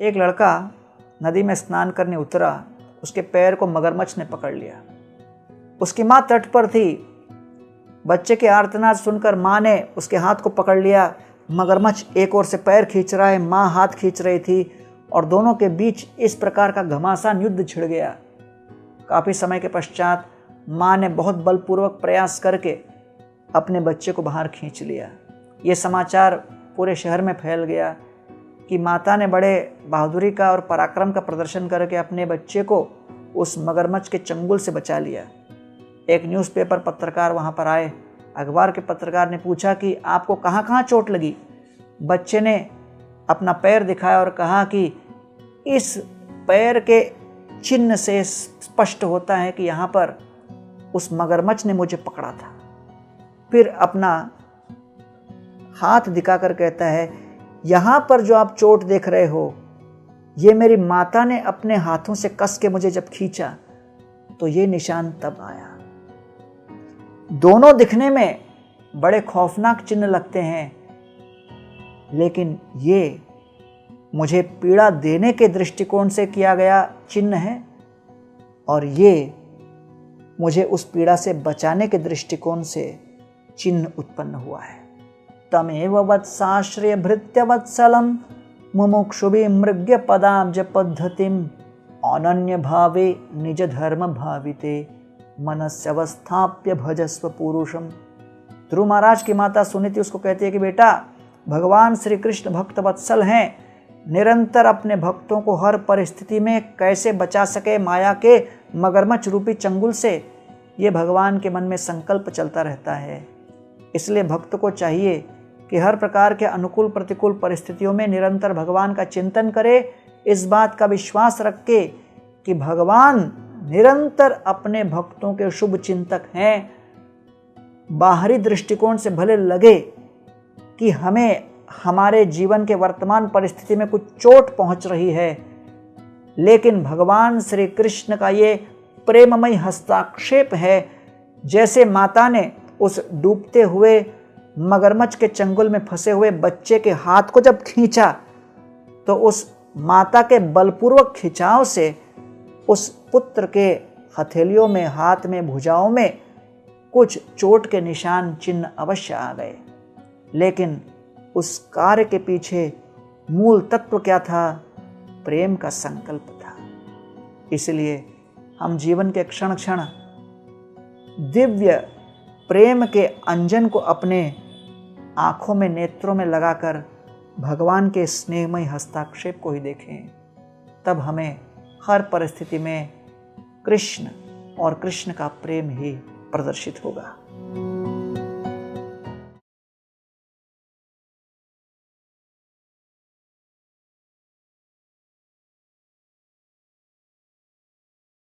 एक लड़का नदी में स्नान करने उतरा, उसके पैर को मगरमच्छ ने पकड़ लिया। उसकी माँ तट पर थी। बच्चे के आर्तनाद सुनकर माँ ने उसके हाथ को पकड़ लिया। मगरमच्छ एक ओर से पैर खींच रहा है, माँ हाथ खींच रही थी और दोनों के बीच इस प्रकार का घमासान युद्ध छिड़ गया। काफ़ी समय के पश्चात माँ ने बहुत बलपूर्वक प्रयास करके अपने बच्चे को बाहर खींच लिया। ये समाचार पूरे शहर में फैल गया कि माता ने बड़े बहादुरी का और पराक्रम का प्रदर्शन करके अपने बच्चे को उस मगरमच्छ के चंगुल से बचा लिया। एक न्यूज़पेपर पत्रकार वहाँ पर आए। अखबार के पत्रकार ने पूछा कि आपको कहाँ कहाँ चोट लगी। बच्चे ने अपना पैर दिखाया और कहा कि इस पैर के चिन्ह से स्पष्ट होता है कि यहाँ पर उस मगरमच्छ ने मुझे पकड़ा था। फिर अपना हाथ दिखाकर कहता है, यहाँ पर जो आप चोट देख रहे हो, ये मेरी माता ने अपने हाथों से कस के मुझे जब खींचा तो ये निशान तब आया। दोनों दिखने में बड़े खौफनाक चिन्ह लगते हैं, लेकिन ये मुझे पीड़ा देने के दृष्टिकोण से किया गया चिन्ह है और ये मुझे उस पीड़ा से बचाने के दृष्टिकोण से चिन्ह उत्पन्न हुआ है। तमेव वत्साश्रय भृत्य वत्सलम मुमुक्षुभि मृग्य पदाब्ज पद्धतिम अनन्य भावे निज धर्म भाविते मनस्यवस्थाप्य भजस्व पुरुषम। ध्रुव महाराज की माता सुनीति उसको कहती है कि बेटा, भगवान श्री कृष्ण भक्त वत्सल हैं, निरंतर अपने भक्तों को हर परिस्थिति में कैसे बचा सके माया के मगरमच्छ रूपी चंगुल से, ये भगवान के मन में संकल्प चलता रहता है। इसलिए भक्त को चाहिए कि हर प्रकार के अनुकूल प्रतिकूल परिस्थितियों में निरंतर भगवान का चिंतन करे, इस बात का विश्वास रखे कि भगवान निरंतर अपने भक्तों के शुभ चिंतक हैं। बाहरी दृष्टिकोण से भले लगे कि हमें हमारे जीवन के वर्तमान परिस्थिति में कुछ चोट पहुंच रही है, लेकिन भगवान श्री कृष्ण का ये प्रेममय हस्ताक्षेप है। जैसे माता ने उस डूबते हुए मगरमच्छ के चंगुल में फंसे हुए बच्चे के हाथ को जब खींचा तो उस माता के बलपूर्वक खिंचाव से उस पुत्र के हथेलियों में, हाथ में, भुजाओं में कुछ चोट के निशान चिन्ह अवश्य आ गए, लेकिन उस कार्य के पीछे मूल तत्व क्या था? प्रेम का संकल्प था। इसलिए हम जीवन के क्षण क्षण दिव्य प्रेम के अंजन को अपने आँखों में, नेत्रों में लगाकर भगवान के स्नेहमय हस्ताक्षेप को ही देखें। तब हमें हर परिस्थिति में कृष्ण और कृष्ण का प्रेम ही प्रदर्शित होगा।